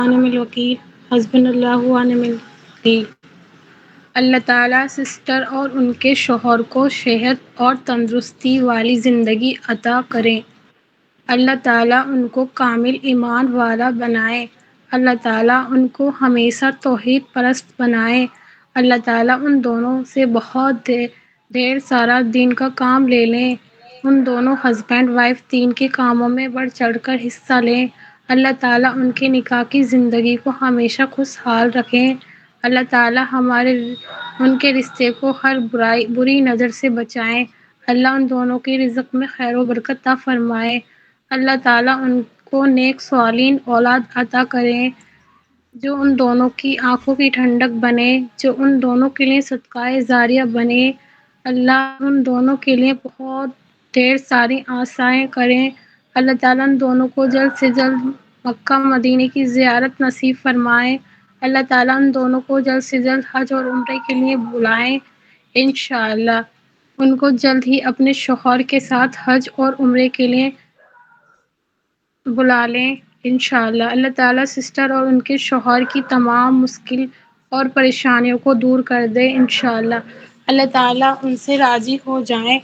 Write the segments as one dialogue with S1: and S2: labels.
S1: ونعم الوکیل حسبنا اللہ ونعم الوکیل۔ اللہ تعالیٰ سسٹر اور ان کے شوہر کو صحت اور تندرستی والی زندگی عطا کریں۔ اللہ تعالیٰ ان کو کامل ایمان والا بنائے۔ اللہ تعالیٰ ان کو ہمیشہ توحید پرست بنائے۔ اللہ تعالیٰ ان دونوں سے بہت ڈھیر سارا دین کا کام لے لیں۔ ان دونوں ہسبینڈ وائف دین کے کاموں میں بڑھ چڑھ کر حصہ لیں۔ اللہ تعالیٰ ان کے نکاح کی زندگی کو ہمیشہ خوشحال رکھیں۔ اللہ تعالیٰ ان کے رشتے کو ہر بری نظر سے بچائیں۔ اللہ ان دونوں کے رزق میں خیر و برکت عطا فرمائے۔ اللہ تعالیٰ ان کو نیک صالحین اولاد عطا کریں جو ان دونوں کی آنکھوں کی ٹھنڈک بنے، جو ان دونوں کے لیے صدقہ جاریہ بنے۔ اللہ ان دونوں کے لیے بہت ڈھیر ساری آسائیں کریں۔ اللہ تعالیٰ ان دونوں کو جلد سے جلد مکہ مدینے کی زیارت نصیب فرمائے۔ اللہ تعالیٰ ان دونوں کو جلد سے جلد حج اور عمرے کے لیے بلائیں۔ انشاءاللہ ان کو جلد ہی اپنے شوہر کے ساتھ حج اور عمرے کے لیے بلا لیں انشاءاللہ۔ اللہ تعالیٰ سسٹر اور ان کے شوہر کی تمام مشکل اور پریشانیوں کو دور کر دے انشاءاللہ۔ اللہ تعالیٰ ان سے راضی ہو جائیں۔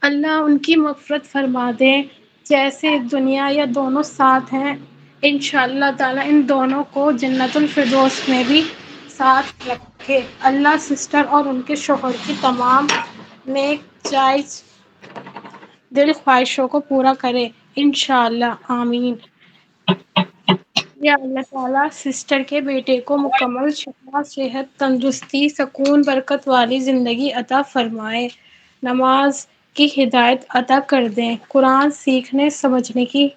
S1: اللہ ان کی مغفرت فرما دے۔ جیسے دنیا یا دونوں ساتھ ہیں انشاءاللہ تعالیٰ ان دونوں کو جنت الفردوس میں بھی ساتھ رکھے۔ اللہ سسٹر اور ان کے شوہر کی تمام نیک جائز دل خواہشوں کو پورا کرے انشاءاللہ آمین۔ یا اللہ تعالیٰ سسٹر کے بیٹے کو مکمل شفا، صحت، تندرستی، سکون، برکت والی زندگی عطا فرمائے۔ نماز کی ہدایت عطا کر دیں۔ قرآن سیکھنے سمجھنے کی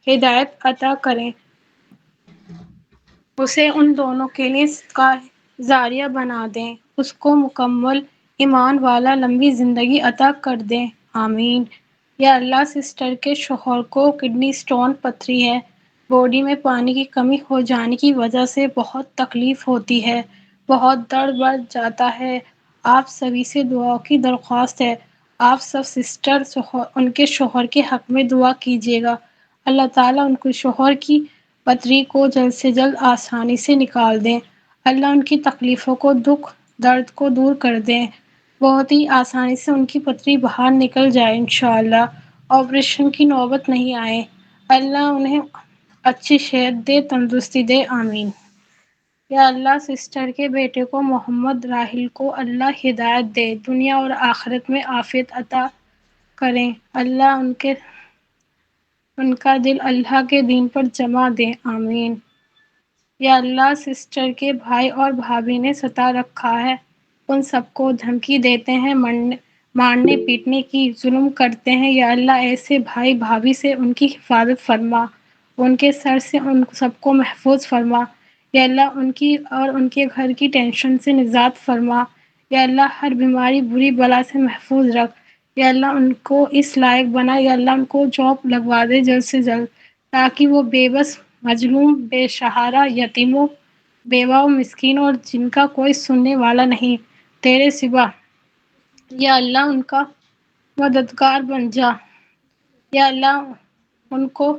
S1: ہدایت عطا کریں۔ اسے ان دونوں کے لیے صدقہ جاریہ بنا دیں۔ اس کو مکمل ایمان والا لمبی زندگی عطا کر دیں آمین۔ یا اللہ سسٹر کے شوہر کو کڈنی اسٹون پتھری ہے۔ باڈی میں پانی کی کمی ہو جانے کی وجہ سے بہت تکلیف ہوتی ہے، بہت درد بڑھ جاتا ہے۔ آپ سبھی سے دعاؤں کی درخواست ہے۔ آپ سب سسٹر ان کے شوہر کے حق میں دعا کیجیے گا۔ اللہ تعالیٰ ان کے شوہر کی پتھری کو جلد سے جلد آسانی سے نکال دیں۔ اللہ ان کی تکلیفوں کو، دکھ درد کو دور کر دیں۔ بہت ہی آسانی سے ان کی پتھری باہر نکل جائے انشاءاللہ۔ آپریشن کی نوبت نہیں آئے۔ اللہ انہیں اچھی صحت دے، تندرستی دے آمین۔ یا اللہ سسٹر کے بیٹے کو محمد راحیل کو اللہ ہدایت دے، دنیا اور آخرت میں عافیت عطا کریں۔ اللہ ان کا دل اللہ کے دین پر جما دے آمین۔ یا اللہ سسٹر کے بھائی اور بھابھی نے ستا رکھا ہے، ان سب کو دھمکی دیتے ہیں، مارنے پیٹنے کی، ظلم کرتے ہیں۔ یا اللہ ایسے بھائی بھابھی سے ان کی حفاظت فرما، ان کے سر سے ان سب کو محفوظ فرما۔ یا اللہ ان کی اور ان کے گھر کی ٹینشن سے نجات فرما۔ یا اللہ ہر بیماری بری بلا سے محفوظ رکھ۔ یا اللہ ان کو اس لائق بنا، یا اللہ ان کو جاب لگوا دے جلد سے جلد، تاکہ وہ بے بس، مظلوم، بے سہارا، یتیموں، بیواؤں، مسکینوں اور جن کا کوئی سننے والا نہیں تیرے سوا، یا اللہ ان کا مددگار بن جا۔ یا اللہ ان کو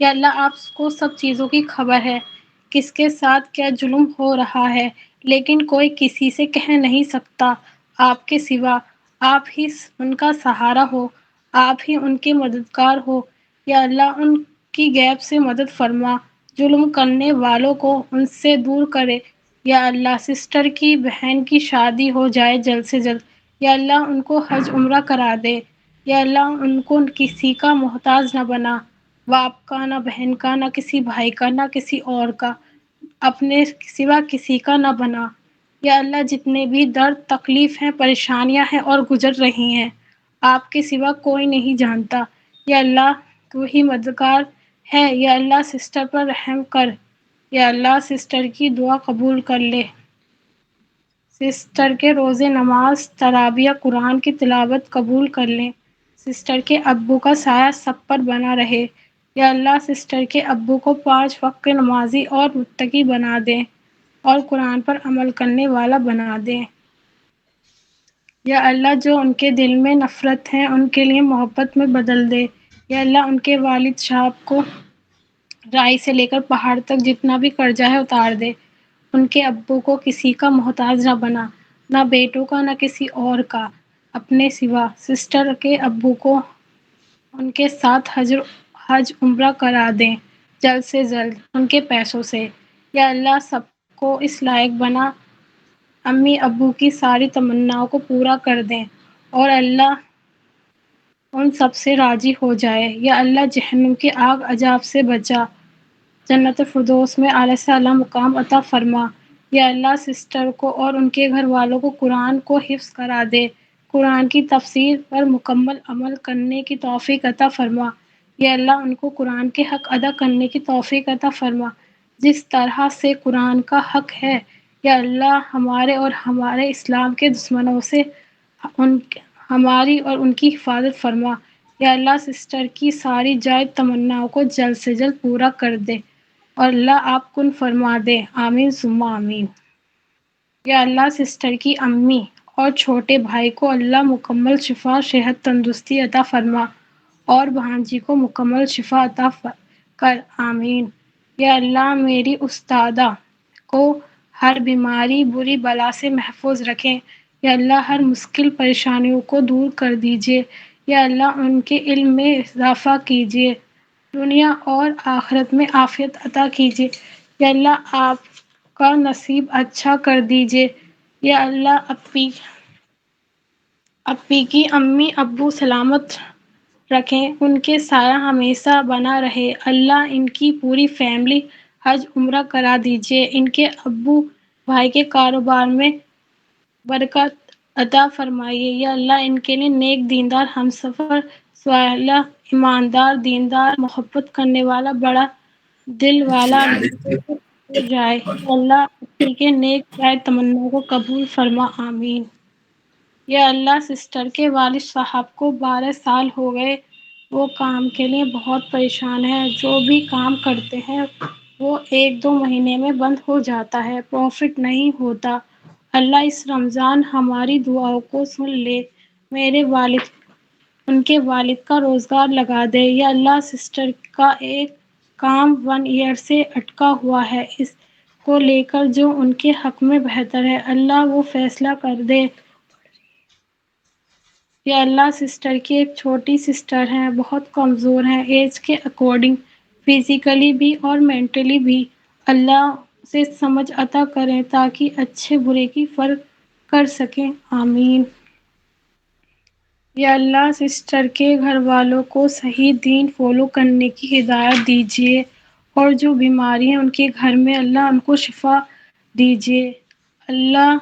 S1: یا اللہ آپ کو سب چیزوں کی خبر ہے، کس کے ساتھ کیا ظلم ہو رہا ہے، لیکن کوئی کسی سے کہہ نہیں سکتا آپ کے سوا۔ آپ ہی ان کا سہارا ہو، آپ ہی ان کے مددگار ہو۔ یا اللہ ان کی غیب سے مدد فرما، ظلم کرنے والوں کو ان سے دور کرے۔ یا اللہ سسٹر کی بہن کی شادی ہو جائے جلد سے جلد۔ یا اللہ ان کو حج عمرہ کرا دے۔ یا اللہ ان کو کسی کا محتاج نہ بنا، باپ کا، نہ بہن کا، نہ کسی بھائی کا، نہ کسی اور کا، اپنے سوا کسی کا نہ بنا۔ یا اللہ جتنے بھی درد، تکلیف ہیں، پریشانیاں ہیں اور گزر رہی ہیں، آپ کے سوا کوئی نہیں جانتا۔ یا اللہ تو ہی مددگار ہے۔ یا اللہ سسٹر پر رحم کر۔ یا اللہ سسٹر کی دعا قبول کر لے۔ سسٹر کے روزے، نماز، تراویح، قرآن کی تلاوت قبول کر لیں۔ سسٹر کے ابو کا سایہ سب پر بنا رہے۔ یا اللہ سسٹر کے ابو کو 5 وقت کے نمازی اور متقی بنا دیں اور قرآن پر عمل کرنے والا بنا دیں۔ یا اللہ جو ان کے دل میں نفرت ہے ان کے لیے محبت میں بدل دے۔ یا اللہ ان کے والد صاحب کو رائی سے لے کر پہاڑ تک جتنا بھی قرضہ ہے اتار دے۔ ان کے ابو کو کسی کا محتاج نہ بنا، نہ بیٹوں کا نہ کسی اور کا اپنے سوا۔ سسٹر کے ابو کو ان کے ساتھ حج عمرہ کرا دیں جلد سے جلد ان کے پیسوں سے۔ یا اللہ سب کو اس لائق بنا، امی ابو کی ساری تمناؤں کو پورا کر دیں اور اللہ ان سب سے راضی ہو جائے۔ یا اللہ جہنم کی آگ عذاب سے بچا، جنت الفردوس میں اعلیٰ سے اعلیٰ مقام عطا فرما۔ یا اللہ سسٹر کو اور ان کے گھر والوں کو قرآن کو حفظ کرا دے، قرآن کی تفسیر پر مکمل عمل کرنے کی توفیق عطا فرما۔ یا اللہ ان کو قرآن کے حق ادا کرنے کی توفیق عطا فرما جس طرح سے قرآن کا حق ہے۔ یا اللہ ہمارے اور ہمارے اسلام کے دشمنوں سے ہماری اور ان کی حفاظت فرما۔ یا اللہ سسٹر کی ساری جائز تمناؤں کو جلد سے جلد پورا کر دے اور اللہ آپ کن فرما دے، آمین ثم آمین۔ یا اللہ سسٹر کی امی اور چھوٹے بھائی کو اللہ مکمل شفا، صحت، تندرستی عطا فرما اور بھانجی کو مکمل شفا عطا کر، آمین۔ یا اللہ میری استادہ کو ہر بیماری بری بلا سے محفوظ رکھیں۔ یا اللہ ہر مشکل پریشانیوں کو دور کر دیجیے۔ یا اللہ ان کے علم میں اضافہ کیجیے، دنیا اور آخرت میں عافیت عطا کیجیے۔ یا اللہ آپ کا نصیب اچھا کر دیجیے۔ یا اللہ اپی کی امی ابو سلامت رکھیں، ان کے سایہ ہمیشہ بنا رہے۔ اللہ ان کی پوری فیملی حج عمرہ کرا دیجیے، ان کے ابو بھائی کے کاروبار میں برکت عطا فرمائیے۔ یا اللہ ان کے لیے نیک دیندار ہمسفر، صالح ایماندار دیندار محبت کرنے والا بڑا دل والا ہو جائے۔ یا اللہ اپی کے نیک جائز تمناؤں کو قبول فرما، آمین۔ یا اللہ سسٹر کے والد صاحب کو 12 سال ہو گئے، وہ کام کے لیے بہت پریشان ہیں، جو بھی کام کرتے ہیں وہ 1-2 مہینے میں بند ہو جاتا ہے، پروفٹ نہیں ہوتا۔ اللہ اس رمضان ہماری دعاؤں کو سن لے، ان کے والد کا روزگار لگا دے۔ یا اللہ سسٹر کا ایک کام 1 ایئر سے اٹکا ہوا ہے، اس کو لے کر جو ان کے حق میں بہتر ہے اللہ وہ فیصلہ کر دے۔ یا اللہ سسٹر کی ایک چھوٹی سسٹر ہیں، بہت کمزور ہیں ایج کے اکارڈنگ، فزیکلی بھی اور مینٹلی بھی، اللہ سے سمجھ عطا کریں تاکہ اچھے برے کی فرق کر سکیں، آمین۔ یا اللہ سسٹر کے گھر والوں کو صحیح دین فالو کرنے کی ہدایت دیجیے اور جو بیماری ہیں ان کے گھر میں اللہ ان کو شفا دیجیے، اللہ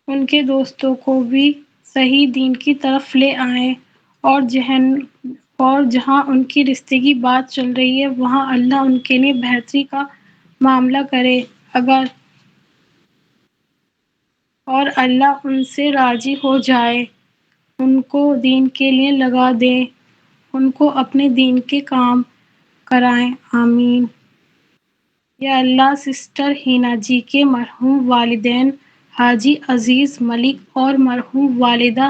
S1: ان کے دوستوں کو بھی صحیح دین کی طرف لے آئیں اور جہاں ان کی رشتے کی بات چل رہی ہے وہاں اللہ ان کے لیے بہتری کا معاملہ کرے اور اللہ ان سے راضی ہو جائے، ان کو دین کے لیے لگا دے، ان کو اپنے دین کے کام کرائیں، آمین۔ یا اللہ سسٹر ہینا جی کے مرحوم والدین حاجی عزیز ملک اور مرحوم والدہ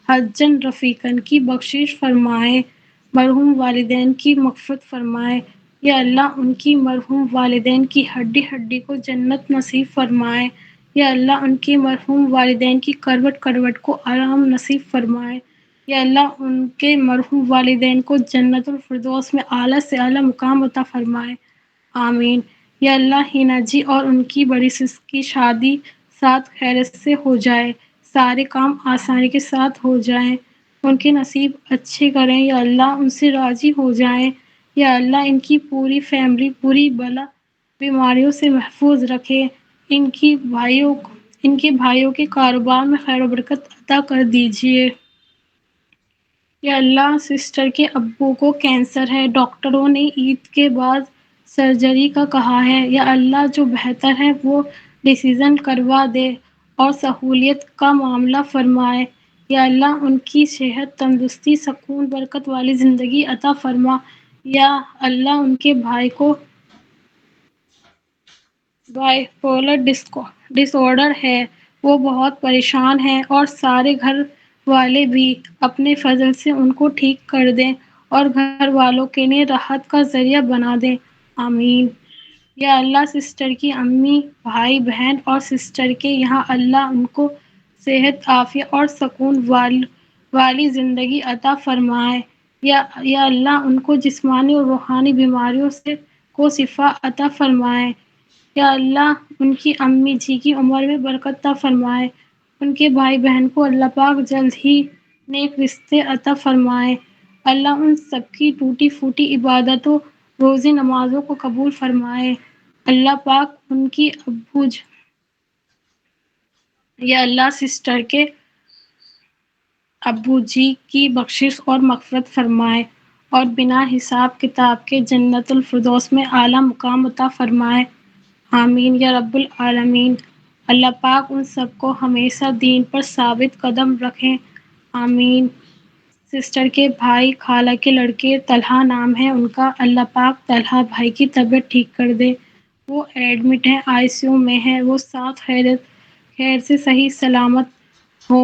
S1: حجن رفیقن کی بخشش فرمائے، مرحوم والدین کی مغفرت فرمائے۔ یا اللہ ان کی مرحوم والدین کی ہڈی ہڈی کو جنت نصیب فرمائے۔ یا اللہ ان کے مرحوم والدین کی کروٹ کروٹ کو آرام نصیب فرمائے۔ یا اللہ ان کے مرحوم والدین کو جنت الفردوس میں اعلیٰ سے اعلیٰ مقام عطا فرمائے، آمین۔ یا اللہ ہینا جی اور ان کی بڑی سس کی شادی ساتھ خیریت سے ہو جائے، سارے کام آسانی کے ساتھ ہو جائیں، ان کے نصیب اچھے کریں، یا اللہ ان سے راضی ہو جائیں۔ یا اللہ ان کی پوری فیملی پوری بلا بیماریوں سے محفوظ رکھے، ان کے بھائیوں کے کاروبار میں خیر و برکت عطا کر دیجیے۔ یا اللہ سسٹر کے ابو کو کینسر ہے، ڈاکٹروں نے عید کے بعد سرجری کا کہا ہے، یا اللہ جو بہتر ہے وہ ڈسیزن کروا دے اور سہولیت کا معاملہ فرمائے۔ یا اللہ ان کی صحت، تندرستی، سکون، برکت والی زندگی عطا فرما۔ یا اللہ ان کے بھائی کو بائیپولر ڈس آرڈر ہے، وہ بہت پریشان ہیں اور سارے گھر والے بھی اپنے فضل سے ان کو ٹھیک کر دیں اور گھر والوں کے لیے راحت کا ذریعہ بنا دے، آمین۔ یا اللہ سسٹر کی امی، بھائی بہن اور سسٹر کے یہاں اللہ ان کو صحت، عافیت اور سکون والی زندگی عطا فرمائے۔ یا اللہ ان کو جسمانی اور روحانی بیماریوں سے کو شفا عطا فرمائے۔ یا اللہ ان کی امی جی کی عمر میں برکت عطا فرمائے۔ ان کے بھائی بہن کو اللہ پاک جلد ہی نیک رشتے عطا فرمائے۔ اللہ ان سب کی ٹوٹی پھوٹی عبادتوں، روزی نمازوں کو قبول فرمائے۔ اللہ پاک ان کی یا اللہ سسٹر کے ابو جی کی بخشش اور مغفرت فرمائے اور بنا حساب کتاب کے جنت الفردوس میں اعلیٰ مقام عطا فرمائے، آمین یا رب العالمین۔ اللہ پاک ان سب کو ہمیشہ دین پر ثابت قدم رکھیں، آمین۔ سسٹر کے بھائی خالہ کے لڑکے طلحہ نام ہے ان کا، اللہ پاک طلحہ بھائی کی طبیعت ٹھیک کر دے۔ وہ ایڈمٹ ہیں، ICU میں ہیں، وہ ساتھ خیر سے صحیح سلامت ہو،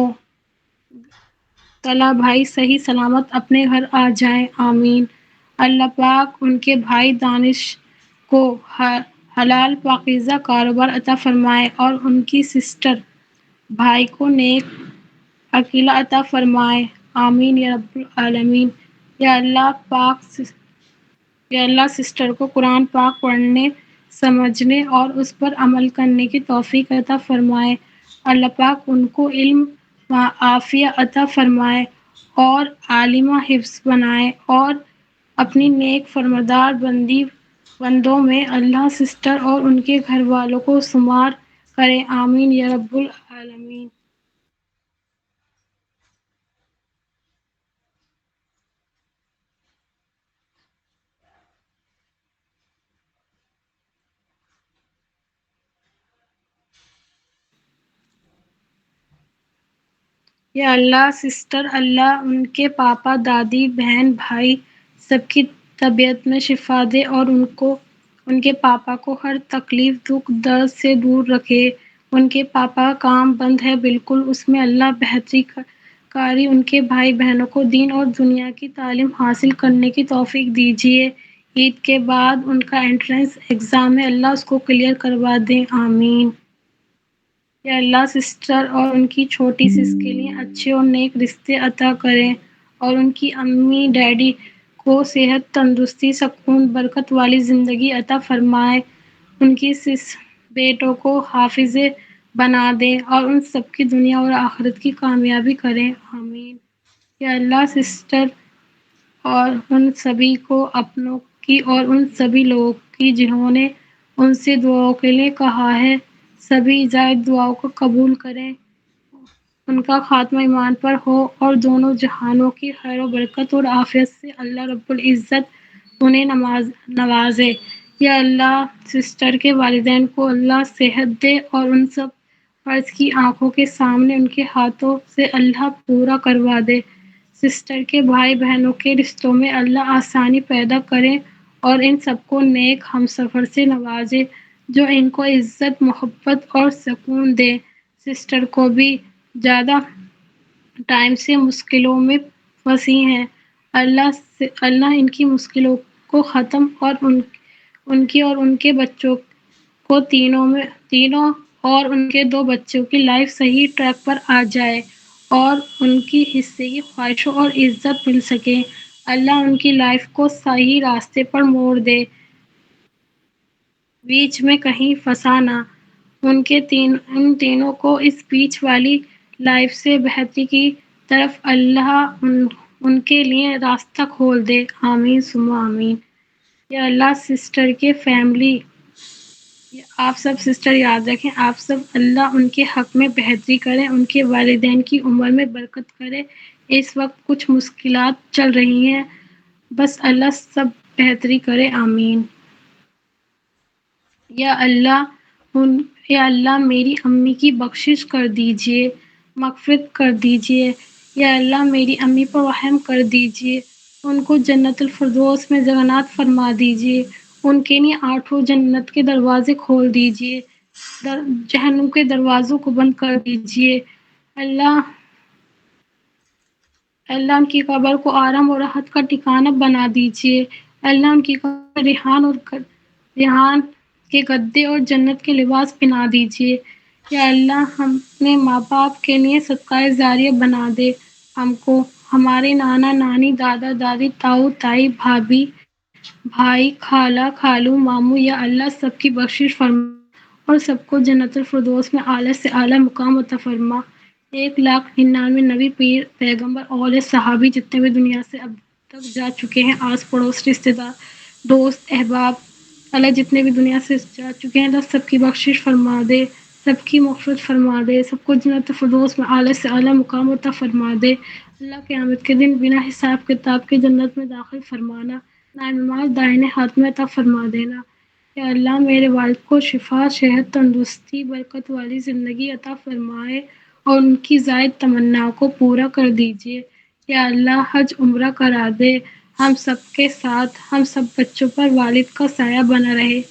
S1: طلحہ بھائی صحیح سلامت اپنے گھر آ جائیں، آمین۔ اللہ پاک ان کے بھائی دانش کو حلال پاکیزہ کاروبار عطا فرمائے اور ان کی سسٹر بھائی کو نیک عقیلہ عطا فرمائے، آمین یا رب العالمین۔ یا اللہ سسٹر کو قرآن پاک پڑھنے، سمجھنے اور اس پر عمل کرنے کی توفیق عطا فرمائے۔ اللہ پاک ان کو علم و عافیت عطا فرمائے اور عالمہ حفظ بنائے اور اپنی نیک فرمانبردار بندوں میں اللہ سسٹر اور ان کے گھر والوں کو شمار کرے، آمین یا رب العالمین۔ یا اللہ سسٹر، اللہ ان کے پاپا، دادی، بہن، بھائی سب کی طبیعت میں شفا دے اور ان کے پاپا کو ہر تکلیف، دکھ، درد سے دور رکھے۔ ان کے پاپا کا کام بند ہے بالکل، اس میں اللہ بہتری کاری ان کے بھائی بہنوں کو دین اور دنیا کی تعلیم حاصل کرنے کی توفیق دیجیے۔ عید کے بعد ان کا انٹرنس ایگزام ہے، اللہ اس کو کلیئر کروا دیں، آمین۔ یا اللہ سسٹر اور ان کی چھوٹی سس کے لیے اچھے اور نیک رشتے عطا کریں اور ان کی امی ڈیڈی کو صحت، تندرستی، سکون، برکت والی زندگی عطا فرمائے۔ ان کی سس بیٹوں کو حافظ بنا دیں اور ان سب کی دنیا اور آخرت کی کامیابی کریں، آمین۔ یا اللہ سسٹر اور ان سبھی کو اپنوں کی اور ان سبھی لوگوں کی جنہوں نے ان سے دعاؤں کے لیے کہا ہے، سبھی زائد دعاؤں کو قبول کریں، ان کا خاتمہ ایمان پر ہو اور دونوں جہانوں کی خیر و برکت اور عافیت سے اللہ رب العزت انہیں نوازے۔ یا اللہ سسٹر کے والدین کو اللہ صحت دے اور ان سب فرض کی آنکھوں کے سامنے ان کے ہاتھوں سے اللہ پورا کروا دے۔ سسٹر کے بھائی بہنوں کے رشتوں میں اللہ آسانی پیدا کرے اور ان سب کو نیک ہمسفر سے نوازے جو ان کو عزت، محبت اور سکون دے۔ سسٹر کو بھی زیادہ ٹائم سے مشکلوں میں پھنسی ہیں، اللہ ان کی مشکلوں کو ختم اور ان کی اور ان کے بچوں کو تینوں اور ان کے 2 بچوں کی لائف صحیح ٹریک پر آ جائے اور ان کی حصے کی خواہشوں اور عزت مل سکے۔ اللہ ان کی لائف کو صحیح راستے پر موڑ دے، بیچ میں کہیں پھنسا نہ۔ ان تینوں کو اس بیچ والی لائف سے بہتری کی طرف اللہ ان کے لیے راستہ کھول دے، آمین ثم آمین۔ یا اللہ سسٹر کے فیملی، آپ سب سسٹر یاد رکھیں، آپ سب اللہ ان کے حق میں بہتری کریں، ان کے والدین کی عمر میں برکت کرے۔ اس وقت کچھ مشکلات چل رہی ہیں، بس اللہ سب بہتری کرے، آمین۔ یا اللہ میری امی کی بخشش کر دیجیے، مغفرت کر دیجیے۔ یا اللہ میری امی پر رحم کر دیجیے، ان کو جنت الفردوس میں جگہ فرما دیجیے، ان کے لیے 8 جنت کے دروازے کھول دیجیے، جہنم کے دروازوں کو بند کر دیجیے۔ اللہ اللہ ان کی قبر کو آرام اور راحت کا ٹھکانہ بنا دیجیے۔ اللہ ان کی قبر ریحان کے گدے اور جنت کے لباس پہنا دیجیے۔ یا اللہ ہم اپنے ماں باپ کے لیے صدقہ جاریہ بنا دے۔ ہم کو، ہمارے نانا نانی، دادا دادی، تاؤ تائی، بھابھی بھائی، خالہ خالو، ماموں، یا اللہ سب کی بخشش فرما اور سب کو جنت الفردوس میں اعلیٰ سے اعلیٰ مقام عطا فرما۔ 1,99 نبی، پیر، پیغمبر، اولاد، صحابی جتنے بھی دنیا سے اب تک جا چکے ہیں، آس پڑوس، رشتے دار، دوست، احباب، اللہ جتنے بھی دنیا سے جا چکے ہیں، اللہ سب کی بخشش فرما دے، سب کی مغفرت فرما دے، سب کو جنت الفردوس میں اعلیٰ سے اعلیٰ مقام عطا فرما دے۔ اللہ قیامت کے دن بنا حساب کتاب کے جنت میں داخل فرمانا، نماز دائنے ہاتھ میں عطا فرما دینا۔ یا اللہ میرے والد کو شفا، صحت، تندرستی، برکت والی زندگی عطا فرمائے اور ان کی زائد تمناؤں کو پورا کر دیجیے۔ یا اللہ حج عمرہ کرا دے، ہم سب کے ساتھ، ہم سب بچوں پر والد کا سایہ بنا رہے،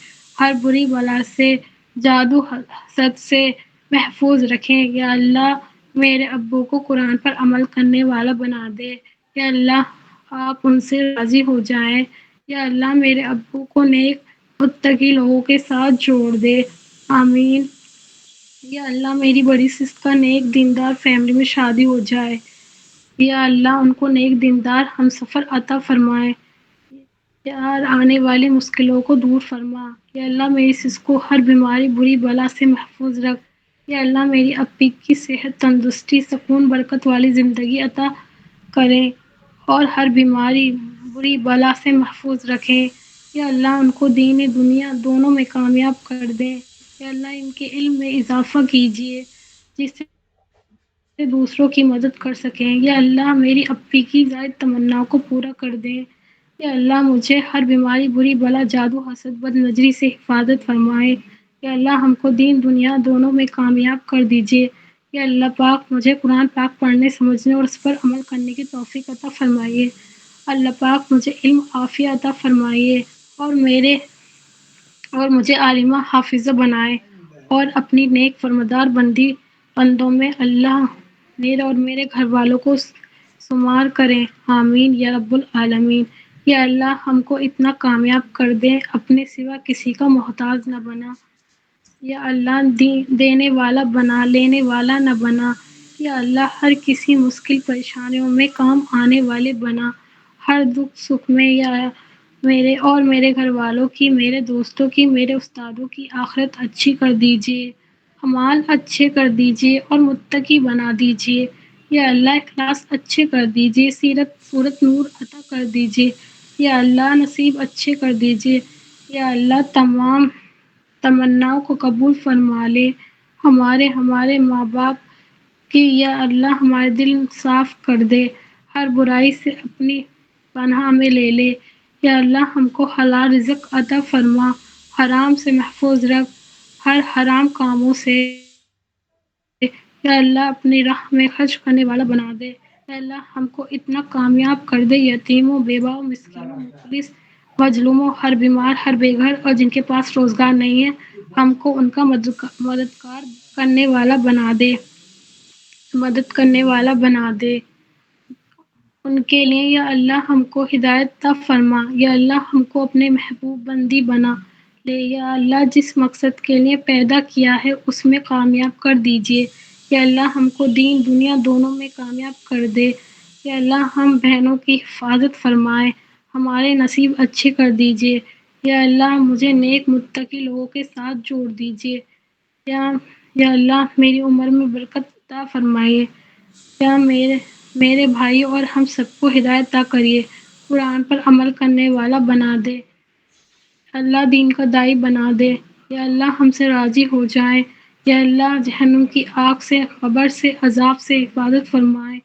S1: ہر بری بلا سے، جادو حسد سے محفوظ رکھیں۔ یا اللہ میرے ابو کو قرآن پر عمل کرنے والا بنا دے۔ یا اللہ آپ ان سے راضی ہو جائیں۔ یا اللہ میرے ابو کو نیک متقی لوگوں کے ساتھ جوڑ دے، آمین۔ یا اللہ میری بڑی سسٹر کا نیک دیندار فیملی میں شادی ہو جائے۔ یا اللہ ان کو نیک دیندار ہمسفر عطا فرمائے۔ یا آنے والی مشکلوں کو دور فرما۔ یا اللہ میری سس کو ہر بیماری بری بلا سے محفوظ رکھ۔ یا اللہ میری اپی کی صحت، تندرستی، سکون، برکت والی زندگی عطا کریں اور ہر بیماری بری بلا سے محفوظ رکھیں۔ یا اللہ ان کو دین دنیا دونوں میں کامیاب کر دیں۔ یا اللہ ان کے علم میں اضافہ کیجیے جس سے دوسروں کی مدد کر سکیں۔ یا اللہ میری اپی کی زائد تمناؤں کو پورا کر دیں۔ یا اللہ مجھے ہر بیماری، بری بلا، جادو، حسد، بد نظری سے حفاظت فرمائے۔ یا اللہ ہم کو دین دنیا دونوں میں کامیاب کر دیجیے۔ یا اللہ پاک مجھے قرآن پاک پڑھنے، سمجھنے اور اس پر عمل کرنے کی توفیق عطا فرمائیے۔ اللہ پاک مجھے علم عافیہ عطا فرمائیے اور مجھے عالمہ حافظہ بنائے اور اپنی نیک فرمانبر بندوں میں اللہ میرے اور میرے گھر والوں کو شمار کریں، آمین یا رب العالمین۔ یا اللہ ہم کو اتنا کامیاب کر دیں، اپنے سوا کسی کا محتاج نہ بنا۔ یا اللہ دینے والا بنا، لینے والا نہ بنا۔ یا اللہ ہر کسی مشکل پریشانیوں میں کام آنے والے بنا، ہر دکھ سکھ میں۔ یا میرے اور میرے گھر والوں کی، میرے دوستوں کی، میرے استادوں کی آخرت اچھی کر دیجیے، اعمال اچھے کر دیجیے اور متقی بنا دیجیے۔ یا اللہ اخلاص اچھے کر دیجیے، سیرت صورت نور عطا کر دیجیے۔ یا اللہ نصیب اچھے کر دیجیے۔ یا اللہ تمام تمناؤں کو قبول فرما لے، ہمارے ماں باپ کی۔ یا اللہ ہمارے دل صاف کر دے، ہر برائی سے اپنی پناہ میں لے لے۔ یا اللہ ہم کو حلال رزق عطا فرما، حرام سے محفوظ رکھ، ہر حرام کاموں سے۔ یا اللہ اپنی راہ میں خرچ کرنے والا بنا دے۔ یا اللہ ہم کو اتنا کامیاب کر دے، یتیموں، بیواؤں، مسکینوں، مفلس، مظلوموں، ہر بیمار، ہر بے گھر اور جن کے پاس روزگار نہیں ہے، ہم کو ان کا مددگار کرنے والا بنا دے، مدد کرنے والا بنا دے ان کے لیے۔ یا اللہ ہم کو ہدایت عطا فرما۔ یا اللہ ہم کو اپنے محبوب بندی بنا لے۔ یا اللہ جس مقصد کے لیے پیدا کیا ہے اس میں کامیاب کر دیجیے۔ یا اللہ ہم کو دین دنیا دونوں میں کامیاب کر دے۔ یا اللہ ہم بہنوں کی حفاظت فرمائے، ہمارے نصیب اچھے کر دیجیے۔ یا اللہ مجھے نیک متقی لوگوں کے ساتھ جوڑ دیجیے۔ یا اللہ میری عمر میں برکت عطا فرمائیے۔ یا میرے بھائی اور ہم سب کو ہدایت عطا کریے، قرآن پر عمل کرنے والا بنا دے، اللہ دین کا داعی بنا دے۔ یا اللہ ہم سے راضی ہو جائیں۔ یا اللہ جہنم کی آگ سے، قبر سے، عذاب سے حفاظت فرمائے،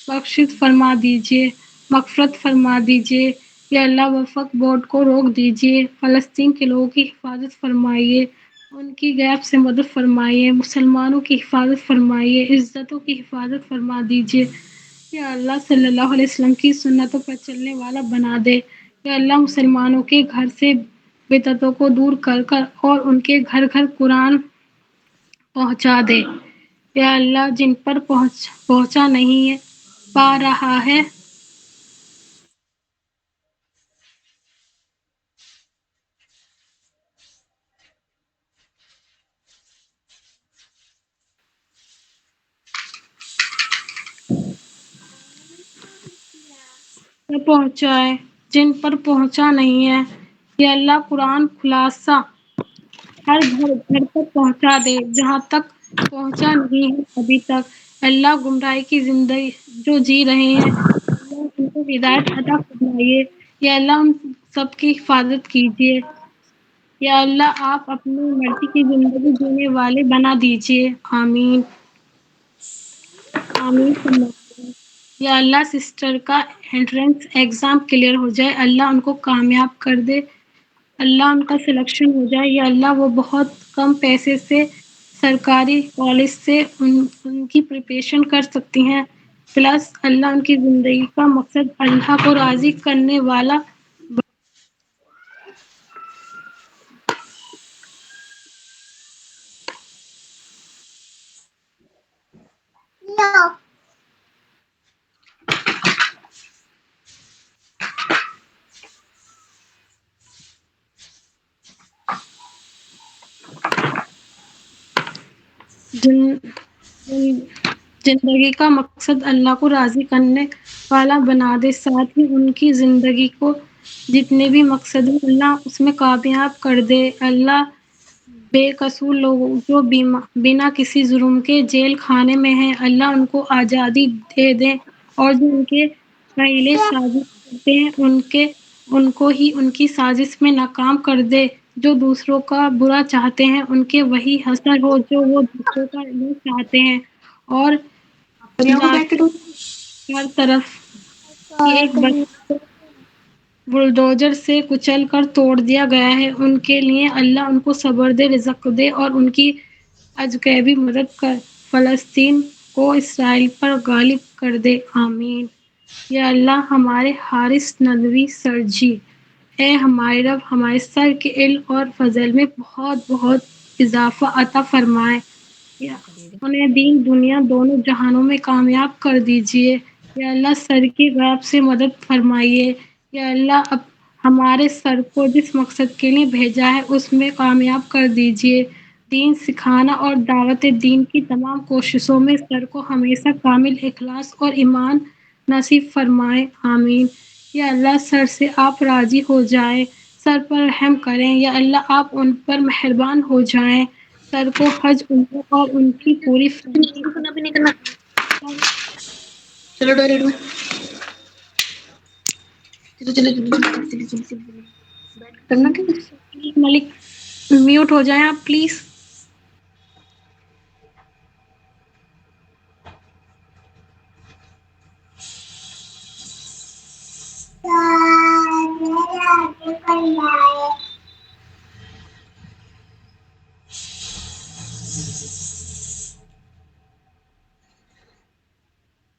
S1: بخشش فرما دیجیے، مغفرت فرما دیجیے۔ یا اللہ وفاق بورڈ کو روک دیجیے، فلسطین کے لوگوں کی حفاظت فرمائیے، ان کی غیب سے مدد فرمائیے، مسلمانوں کی حفاظت فرمائیے، عزتوں کی حفاظت فرما دیجیے۔ یا اللہ صلی اللہ علیہ وسلم کی سنتوں پر چلنے والا بنا دے۔ یا اللہ مسلمانوں کے گھر سے بدعتوں کو دور کر اور ان کے گھر گھر قرآن پہنچا دے۔ یا اللہ جن پر پہنچا نہیں ہے پا رہا ہے۔ پہنچائے جن پر پہنچا نہیں ہے، یا اللہ قرآن خلاصہ ہر گھر گھر تک پہنچا دے جہاں تک پہنچا نہیں ہے ابھی تک۔ اللہ گمراہی کی زندگی جو جی رہے ہیں، اللہ ان کو ہدایت عطا فرمائیے، یا اللہ ان سب کی حفاظت کیجیے، یا اللہ آپ اپنی مرضی کی زندگی جینے والے بنا دیجیے، آمین آمین ثم آمین۔ یا اللہ سسٹر کا انٹرنس ایگزام کلیئر ہو جائے، اللہ ان کو کامیاب کر دے، اللہ ان کا سلیکشن ہو جائے، یا اللہ وہ بہت کم پیسے سے سرکاری کالج سے ان کی پریپریشن کر سکتی ہیں، پلس اللہ ان کی زندگی کا مقصد اللہ کو راضی کرنے والا۔ زندگی کا مقصد اللہ کو راضی کرنے والا بنا دے، ساتھ ہی ان کی زندگی کو جتنے بھی مقصد ہیں اللہ اس میں کامیاب کر دے۔ اللہ بے قصور لوگوں جو بنا کسی جرم کے جیل خانے میں ہیں، اللہ ان کو آزادی دے دے، اور جو ان کے قائل سازش کرتے ہیں ان کو ہی ان کی سازش میں ناکام کر دے، جو دوسروں کا برا چاہتے ہیں ان کے وہی حشر ہو جو وہ دوسروں کا نہیں چاہتے ہیں، اور ہر طرف کی ایک بلڈوزر سے کچل کر توڑ دیا گیا ہے، ان کے لیے اللہ ان کو صبر دے، رزق دے، اور ان کی عجائبی مدد کر فلسطین کو اسرائیل پر غالب کر دے، آمین۔ یا اللہ ہمارے حارث ندوی سر جی، اے ہمارے رب ہمارے سر کے علم اور فضل میں بہت بہت اضافہ عطا فرمائے، یا انہیں دین دنیا دونوں جہانوں میں کامیاب کر دیجیے، یا اللہ سر کی غیب سے مدد فرمائیے، یا اللہ اب ہمارے سر کو جس مقصد کے لیے بھیجا ہے اس میں کامیاب کر دیجیے، دین سکھانا اور دعوت دین کی تمام کوششوں میں سر کو ہمیشہ کامل اخلاص اور ایمان نصیب فرمائے، آمین۔ یا اللہ سر سے آپ راضی ہو جائیں، سر پر رحم کریں، یا اللہ آپ ان پر مہربان ہو جائیں، سر کو حج عمرہ اور ان کی پوری فیملی
S2: چلو ڈائریکٹ میں کرنا کیا کچھ
S1: ملک میوٹ ہو جائیں آپ پلیز۔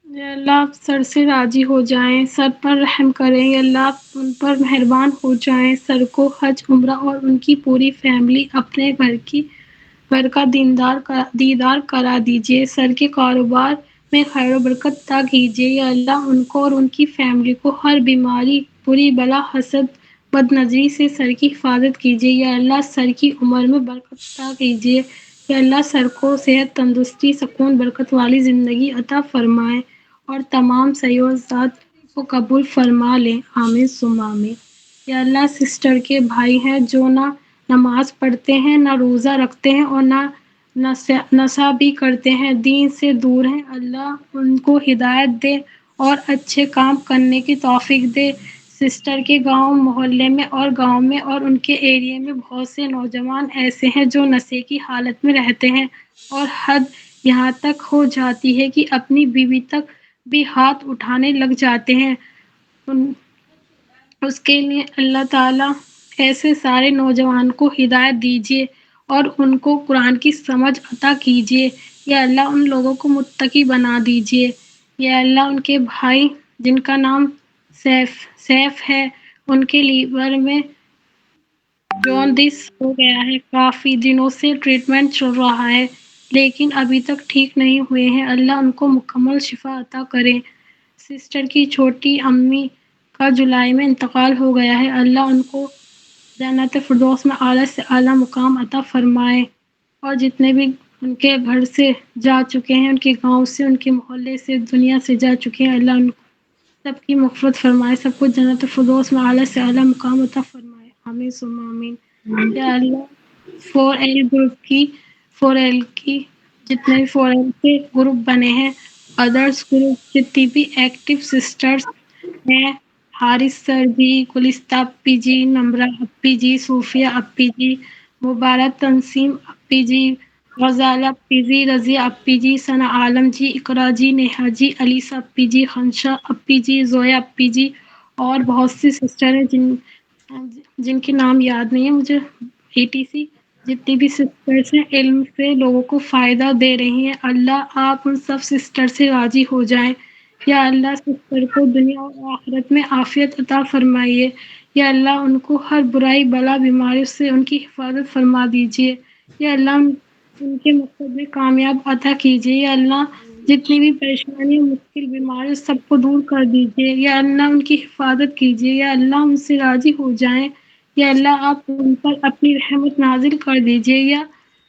S1: یا اللہ آپ سر سے راضی ہو جائیں، سر پر رحم کریں، یا اللہ آپ ان پر مہربان ہو جائیں، سر کو حج عمرہ اور ان کی پوری فیملی اپنے گھر کا دیدار کرا دیجیے، سر کے کاروبار میں خیر و برکت عطا کیجیے، یا اللہ ان کو اور ان کی فیملی کو ہر بیماری، بری بلا، حسد، بد نظری سے سر کی حفاظت کیجیے، یا اللہ سر کی عمر میں برکت عطا کیجیے، یا اللہ سر کو صحت، تندرستی، سکون، برکت والی زندگی عطا فرمائے، اور تمام سیاحت کو قبول فرما لیں، آمین ثم آمین۔ یا اللہ سسٹر کے بھائی ہیں جو نہ نماز پڑھتے ہیں، نہ روزہ رکھتے ہیں، اور نہ نشہ بھی کرتے ہیں، دین سے دور ہیں، اللہ ان کو ہدایت دے اور اچھے کام کرنے کی توفیق دے۔ سسٹر کے گاؤں محلے میں اور ان کے ایریے میں بہت سے نوجوان ایسے ہیں جو نشے کی حالت میں رہتے ہیں، اور حد یہاں تک ہو جاتی ہے کہ اپنی بیوی تک بھی ہاتھ اٹھانے لگ جاتے ہیں، اس کے لیے اللہ تعالیٰ ایسے سارے نوجوان کو ہدایت دیجیے اور ان کو قرآن کی سمجھ عطا کیجیے، یا اللہ ان لوگوں کو متقی بنا دیجیے، یا اللہ ان کے بھائی جن کا نام سیف ہے، ان کے لیور میں جونڈس ہو گیا ہے، کافی دنوں سے ٹریٹمنٹ چل رہا ہے لیکن ابھی تک ٹھیک نہیں ہوئے ہیں، اللہ ان کو مکمل شفا عطا کرے، سسٹر کی چھوٹی امی کا جولائی میں انتقال ہو گیا ہے، اللہ ان کو جنت فردوس میں اعلیٰ سے اعلیٰ مقام عطا فرمائے، اور جتنے بھی ان کے گھر سے جا چکے ہیں، ان کے گاؤں سے، ان کے محلے سے، دنیا سے جا چکے ہیں، اللہ ان سب کی مغفرت فرمائے، سب کو جنت فردوس میں اعلیٰ سے اعلیٰ مقام عطا فرمائے، آمین ثم آمین۔ یا اللہ 4L گروپ کی 4L کی جتنے بھی 4L کے گروپ بنے ہیں، ادرس گروپ جتنی بھی ایکٹیو سسٹرز ہیں، حارث سر جی، گلستہ اپی جی، نمرہ اپی جی، صوفیہ اپی جی، مبارک تنسیم اپی جی، غزالہ اپی جی، رضیہ اپی جی، ثنا عالم جی، اقرا جی، نیہا جی، علیسہ اپی جی، خنشا اپی جی، زویا اپی جی، اور بہت سی سسٹر ہیں جن کے نام یاد نہیں ہے مجھے، ATC جتنی بھی سسٹرس ہیں علم سے لوگوں کو فائدہ دے رہی ہیں، اللہ آپ ان سب سسٹر سے راضی ہو جائیں، یا اللہ سسٹر کو دنیا اور آخرت میں عافیت عطا فرمائیے، یا اللہ ان کو ہر برائی بلا بیماری سے ان کی حفاظت فرما دیجیے، یا اللہ ان کے مقصد میں کامیاب عطا کیجیے، یا اللہ جتنی بھی پریشانی مشکل بیماری سب کو دور کر دیجیے، یا اللہ ان کی حفاظت کیجیے، یا اللہ ان سے راضی ہو جائیں، یا اللہ آپ ان پر اپنی رحمت نازل کر دیجیے، یا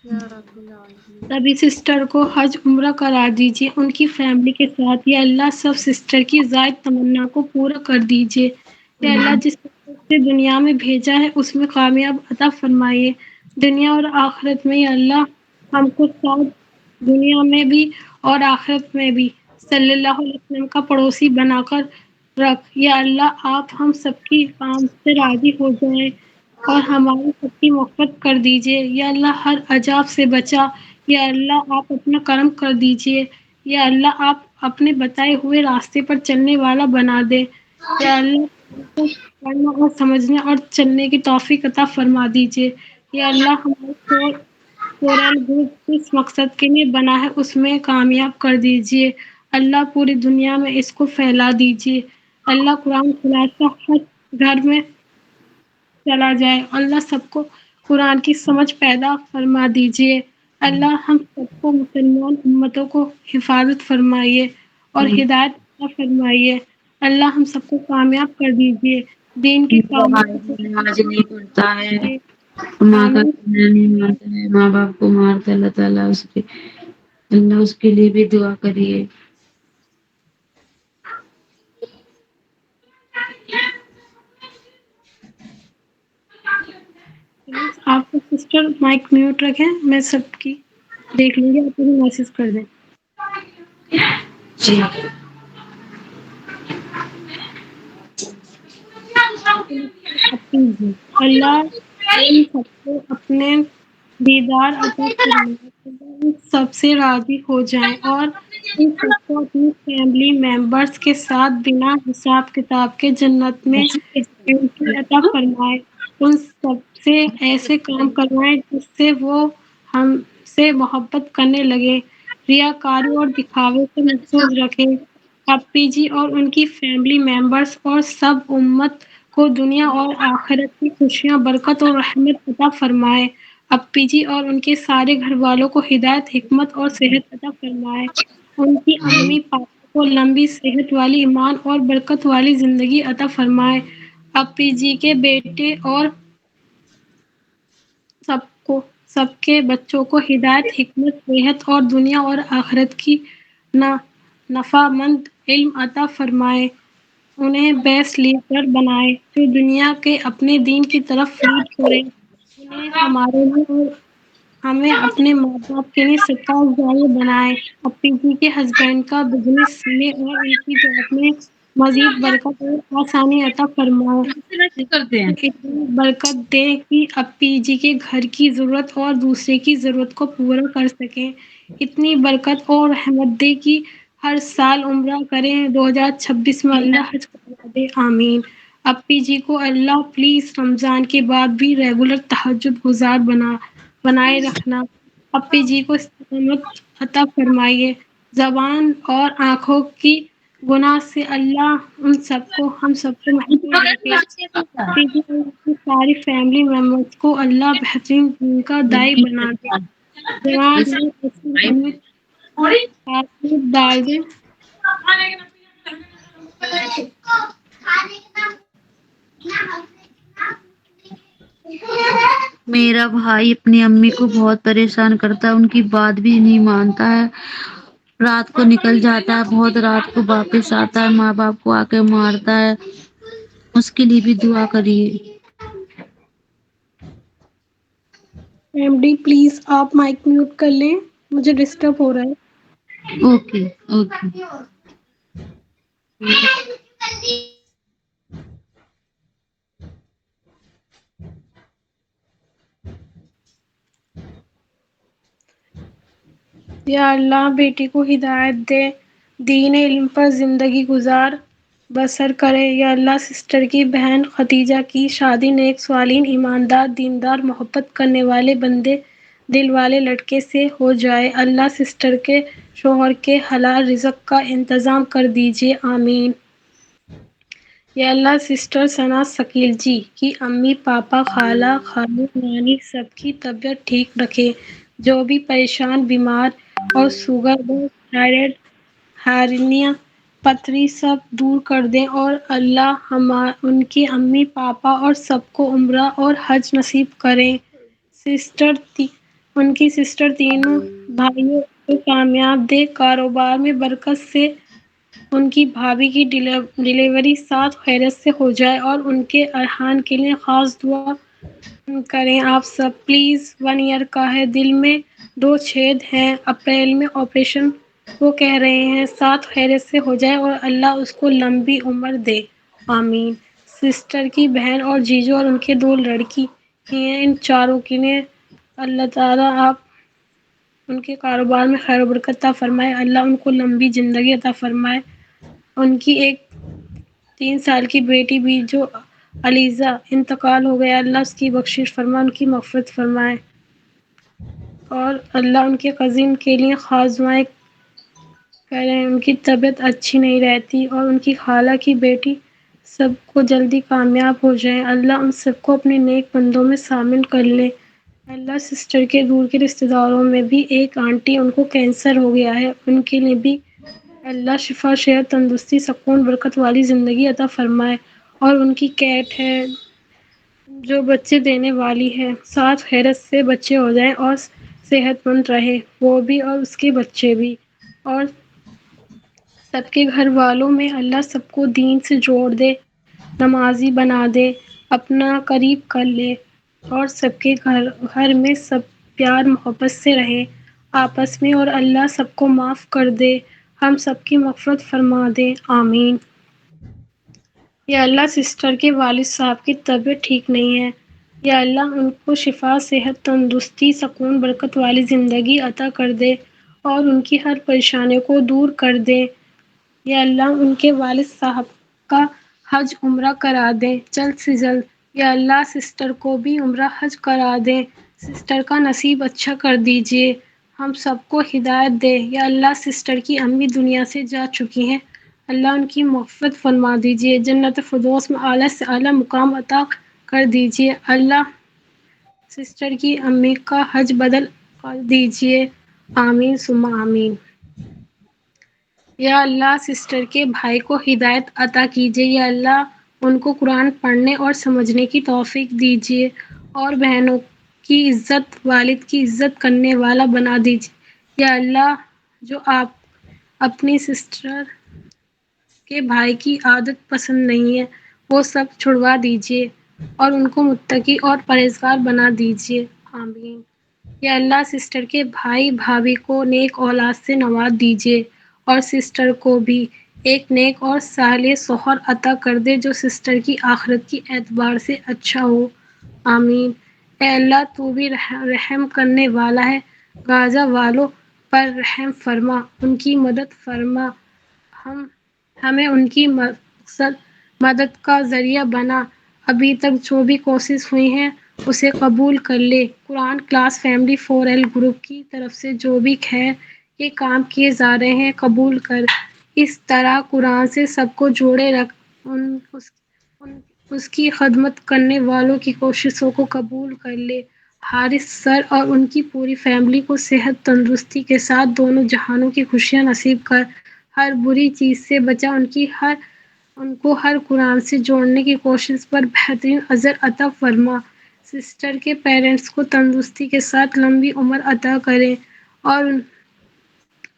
S2: یا رب العالمین۔
S1: سبھی سسٹر کو حج عمرہ کرا دیجیے ان کی فیملی کے ساتھ، یا اللہ سب سسٹر کی زائد تمنا کو پورا کر دیجیے، یا اللہ جس سے دنیا میں بھیجا ہے اس میں کامیاب عطا فرمائیے، دنیا اور آخرت میں، یا اللہ ہم کو ساتھ دنیا میں بھی اور آخرت میں بھی صلی اللہ علیہ وسلم کا پڑوسی بنا کر رکھ، یا اللہ آپ ہم سب کی کام سے راضی ہو جائیں اور ہماری سب کی مغفرت کر دیجیے، یا اللہ ہر عذاب سے بچا، یا اللہ آپ اپنا کرم کر دیجیے، یا اللہ آپ اپنے بتائے ہوئے راستے پر چلنے والا بنا دے، یا اللہ ہم کو پڑھنا اور سمجھنے اور چلنے کی توفیق عطا فرما دیجیے، یا اللہ ہمارے فورل گروپ کس مقصد کے لیے بنا ہے اس میں کامیاب کر دیجیے، اللہ پوری دنیا میں اس کو پھیلا دیجیے، اللہ قرآن کھلاتا ہر گھر میں چلا جائے، اللہ سب کو قرآن کی سمجھ پیدا فرما دیجیے، اللہ ہم سب کو مسلمان امتوں کو حفاظت فرمائیے اور ہدایت عطا فرمائیے، اللہ ہم سب کو کامیاب کر دیجیے، دین کے کاموں کو
S2: نماز نہیں پڑھتا ہے،
S1: دیجیے،
S2: ماں کا
S1: آمین
S2: کھانا نہیں مارتا ہے، ماں باپ کو مارتا ہے، اللہ تعالیٰ اس کے لیے بھی دعا کریے۔
S1: پلیز آپ کو سسٹر مائک میوٹ رکھیں، میں سب کی دیکھ لوں گی، آپ مجھے میسج کر دیں۔
S2: جی
S1: اللہ ان سب کو اپنے دیدار عطا فرمائے، اللہ ان سب سے راضی ہو جائیں اور ان سب کو اپنی فیملی ممبرس کے ساتھ بنا حساب کتاب کے جنت میں انٹری عطا فرمائے، ان سب سے ایسے کام کروائیں جس سے وہ ہم سے محبت کرنے لگے، ریاکاری اور دکھاوے سے محفوظ رکھے، اپی جی اور ان کی فیملی ممبرس اور سب امت کو دنیا اور آخرت کی خوشیاں، برکت اور رحمت عطا فرمائے، اپی جی اور ان کے سارے گھر والوں کو ہدایت، حکمت اور صحت عطا فرمائے، ان کی امی پاپا کو لمبی صحت والی، ایمان اور برکت والی زندگی عطا فرمائے، اپی جی کے بیٹے اور سب کے بچوں کو ہدایت، حکمت، صحت اور دنیا اور آخرت کی نفع مند علم عطا فرمائے، انہیں بیس لیڈر بنائے جو دنیا کے اپنے دین کی طرف لیڈ کرے، انہیں ہمارے لیے اور ہمیں اپنے ماں باپ کے لیے صدقہ جاریہ بنائے، اپی جی کے ہسبینڈ کا بزنس میں اور ان کی جاب میں مزید برکت اور آسانی عطا فرمائے،
S2: کرتے ہیں۔
S1: اتنی برکت دے کہ اپی جی کے گھر کی ضرورت اور دوسرے کی ضرورت کو پورا کر سکیں، اتنی برکت اور رحمت دے کہ ہر سال عمرہ کریں، 2026 میں اللہ حج کروا دے، آمین۔ اپی جی کو اللہ پلیز رمضان کے بعد بھی ریگولر تہجد گزار بنائے رکھنا، اپی جی کو استقامت عطا فرمائیے، زبان اور آنکھوں کی گناہ سے اللہ ہم سب کو محفوظ رکھے، اپی جی اور ان کی ساری فیملی ممبرس کو اللہ بہترین دین کا داعی بنا دے، جوان میں ایسی ہمیں تعلق ڈال دے
S2: میرا بھائی اپنی امی کو بہت پریشان کرتا ہے، ان کی بات بھی نہیں مانتا ہے، رات کو نکل جاتا ہے، بہت رات کو واپس آتا ہے، ماں باپ کو آ کے مارتا ہے، اس کے لیے بھی دعا کریے۔
S1: ایم ڈی پلیز آپ مائک میوٹ کر لیں، مجھے ڈسٹرب ہو رہا ہے۔
S2: Okay okay.
S1: یا اللہ بیٹی کو ہدایت دے، دین علم پر زندگی گزار بسر کرے۔ یا اللہ سسٹر کی بہن ختیجہ کی شادی نیک صالحین ایماندار دیندار محبت کرنے والے بندے دل والے لڑکے سے ہو جائے۔ اللہ سسٹر کے شوہر کے حلال رزق کا انتظام کر دیجئے، آمین۔ یا اللہ سسٹر ثنا شکیل جی کی امی پاپا خالہ خالو نانی سب کی طبیعت ٹھیک رکھے، جو بھی پریشان بیمار اور شوگر و تھائرائیڈ ہارنیا پتھری سب دور کر دیں، اور اللہ ان کی امی پاپا اور سب کو عمرہ اور حج نصیب کریں۔ ان کی سسٹر تینوں بھائیوں کو کامیاب دے، کاروبار میں برکت سے ان کی بھابھی کی ڈلیوری ساتھ خیریت سے ہو جائے، اور ان کے ارحان کے لیے خاص دعا کریں آپ سب پلیز۔ 1 ایئر کا ہے، دل میں 2 چھید ہیں، اپریل میں آپریشن وہ کہہ رہے ہیں، ساتھ خیریت سے ہو جائے اور اللہ اس کو لمبی عمر دے، آمین۔ سسٹر کی بہن اور جیجو اور ان کے 2 لڑکی ہیں، ان چاروں کے لیے اللہ تعالیٰ آپ ان کے کاروبار میں خیر و برکت عطا فرمائے، اللہ ان کو لمبی زندگی عطا فرمائے۔ ان کی ایک 3 سال کی بیٹی بھی جو علیزہ انتقال ہو گیا، اللہ اس کی بخشش فرمائے، ان کی مغفرت فرمائے، اور اللہ ان کے کزن کے لیے خاص دعائیں کریں، ان کی طبیعت اچھی نہیں رہتی، اور ان کی خالہ کی بیٹی سب کو جلدی کامیاب ہو جائیں، اللہ ان سب کو اپنے نیک بندوں میں شامل کر لے۔ اللہ سسٹر کے دور کے رشتہ داروں میں بھی ایک آنٹی ان کو کینسر ہو گیا ہے، ان کے لیے بھی اللہ شفا صحت تندرستی سکون برکت والی زندگی عطا فرمائے، اور ان کی کیٹ ہے جو بچے دینے والی ہے، ساتھ خیرت سے بچے ہو جائیں اور صحت مند رہے وہ بھی اور اس کے بچے بھی، اور سب کے گھر والوں میں اللہ سب کو دین سے جوڑ دے، نمازی بنا دے، اپنا قریب کر لے، اور سب کے گھر میں سب پیار محبت سے رہے آپس میں، اور اللہ سب کو معاف کر دے، ہم سب کی مغفرت فرما دے، آمین۔ یا اللہ سسٹر کے والد صاحب کی طبیعت ٹھیک نہیں ہے، یا اللہ ان کو شفا صحت تندرستی سکون برکت والی زندگی عطا کر دے، اور ان کی ہر پریشانی کو دور کر دے، یا اللہ ان کے والد صاحب کا حج عمرہ کرا دیں جلد سے جلد، یا اللہ سسٹر کو بھی عمرہ حج کرا دیں، سسٹر کا نصیب اچھا کر دیجئے، ہم سب کو ہدایت دے، یا اللہ سسٹر کی امی دنیا سے جا چکی ہیں، اللہ ان کی مغفرت فرما دیجئے، جنت فردوس میں اعلیٰ سے اعلیٰ مقام عطا کر دیجئے، اللہ سسٹر کی امی کا حج بدل کر دیجئے، آمین ثم آمین۔ یا اللہ سسٹر کے بھائی کو ہدایت عطا کیجئے، یا اللہ ان کو قرآن پڑھنے اور سمجھنے کی توفیق دیجئے، اور بہنوں کی عزت والد کی عزت کرنے والا بنا دیجئے، یا اللہ جو آپ اپنی سسٹر کے بھائی کی عادت پسند نہیں ہے وہ سب چھڑوا دیجئے، اور ان کو متقی اور پرہیزگار بنا دیجئے، آمین۔ یا اللہ سسٹر کے بھائی بھابھی کو نیک اولاد سے نواز دیجئے، اور سسٹر کو بھی ایک نیک اور صالح شوہر عطا کر دے جو سسٹر کی آخرت کی اعتبار سے اچھا ہو، آمین۔ اے اللہ تو بھی رحم کرنے والا ہے، غازہ والوں پر رحم فرما، ان کی مدد فرما، ہمیں ان کی مدد کا ذریعہ بنا، ابھی تک جو بھی کوشش ہوئی ہیں اسے قبول کر لے، قرآن کلاس فیملی 4L گروپ کی طرف سے جو بھی خیر کے کام کیے جا رہے ہیں قبول کر، اس طرح قرآن سے سب کو جوڑے رکھ، اس کی خدمت کرنے والوں کی کوششوں کو قبول کر لے، حارث سر اور ان کی پوری فیملی کو صحت تندرستی کے ساتھ دونوں جہانوں کی خوشیاں نصیب کر، ہر بری چیز سے بچا، ان کی ہر ان کو ہر قرآن سے جوڑنے کی کوشش پر بہترین اجر عطا فرما۔ سسٹر کے پیرنٹس کو تندرستی کے ساتھ لمبی عمر عطا کرے اور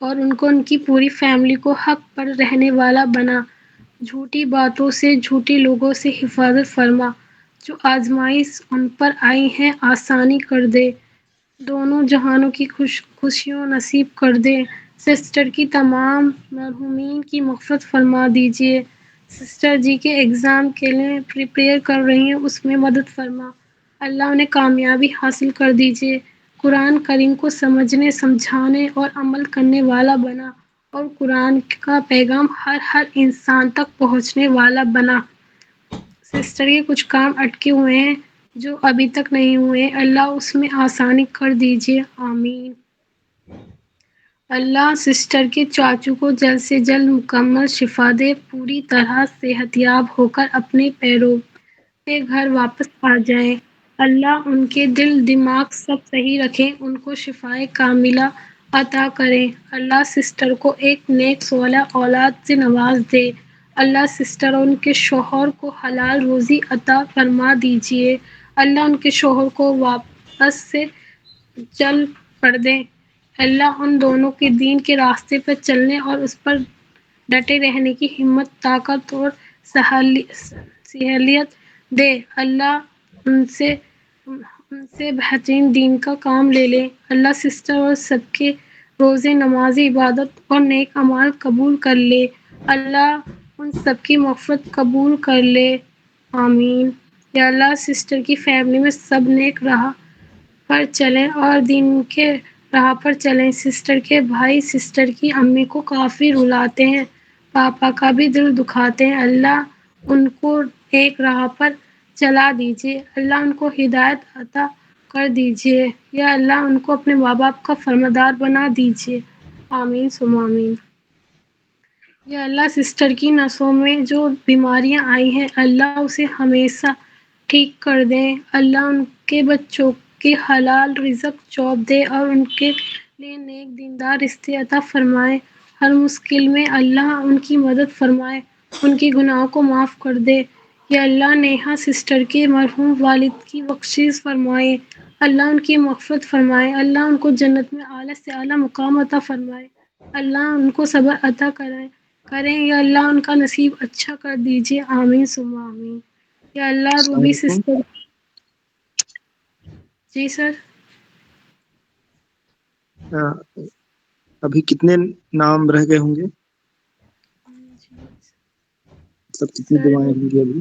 S1: ان کو ان کی پوری فیملی کو حق پر رہنے والا بنا۔ جھوٹی باتوں سے، جھوٹی لوگوں سے حفاظت فرما۔ جو آزمائش ان پر آئی ہے آسانی کر دے، دونوں جہانوں کی خوشیوں نصیب کر دے۔ سسٹر کی تمام مرحومین کی مغفرت فرما دیجیے۔ سسٹر جی کے ایگزام کے لیے پریپیئر کر رہی ہیں، اس میں مدد فرما۔ اللہ انہیں کامیابی حاصل کر دیجیے۔ قرآن کریم کو سمجھنے، سمجھانے اور عمل کرنے والا بنا اور قرآن کا پیغام ہر انسان تک پہنچنے والا بنا۔ سسٹر کے کچھ کام اٹکے ہوئے ہیں جو ابھی تک نہیں ہوئے، اللہ اس میں آسانی کر دیجیے، آمین۔ اللہ سسٹر کے چاچو کو جلد سے جلد مکمل شفا دے، پوری طرح صحت یاب ہو کر اپنے پیروں پہ گھر واپس آ جائیں۔ اللہ ان کے دل دماغ سب صحیح رکھے، ان کو شفائے کاملہ عطا کرے۔ اللہ سسٹر کو ایک نیک صالح اولاد سے نواز دے۔ اللہ سسٹر اور ان کے شوہر کو حلال روزی عطا فرما دیجیے۔ اللہ ان کے شوہر کو واپس سے چل پڑ دیں۔ اللہ ان دونوں کے دین کے راستے پر چلنے اور اس پر ڈٹے رہنے کی ہمت، طاقت اور صلاحیت دے۔ اللہ ان سے بہترین دین کا کام لے لے۔ اللہ سسٹر اور سب کے روزے، نماز، عبادت اور نیک اعمال قبول کر لے۔ اللہ ان سب کی مغفرت قبول کر لے، آمین۔ یا اللہ سسٹر کی فیملی میں سب نیک راہ پر چلیں اور دین کے راہ پر چلیں۔ سسٹر کے بھائی سسٹر کی امی کو کافی رلاتے ہیں، پاپا کا بھی دل دکھاتے ہیں، اللہ ان کو ایک راہ پر چلا دیجیے۔ اللہ ان کو ہدایت عطا کر دیجیے۔ یا اللہ ان کو اپنے ماں باپ کا فرمانبردار بنا دیجیے، آمین ثم آمین۔ یا اللہ سسٹر کی نسوں میں جو بیماریاں آئی ہیں، اللہ اسے ہمیشہ ٹھیک کر دیں۔ اللہ ان کے بچوں کے حلال رزق چوب دے اور ان کے لیے نیک دیندار رشتے عطا فرمائے۔ ہر مشکل میں اللہ ان کی مدد فرمائے، ان کے گناہوں کو معاف کر دے۔ یا اللہ نیہا سسٹر کے مرحوم والد کی بخشش فرمائے، اللہ ان کی مغفرت فرمائے، اللہ ان کو جنت میں اعلیٰ سے اعلیٰ مقام عطا فرمائے، اللہ ان کو صبر عطا کریں۔ یا اللہ ان کا نصیب اچھا کر دیجیے، آمین ثم آمین۔ یا اللہ
S3: السلام
S1: روبی
S3: علیکم۔
S1: سسٹر، جی سر۔
S3: ابھی کتنے نام رہ گئے ہوں گے؟ مطلب کتنی
S1: سر
S3: دعائیں ہوں گی ابھی؟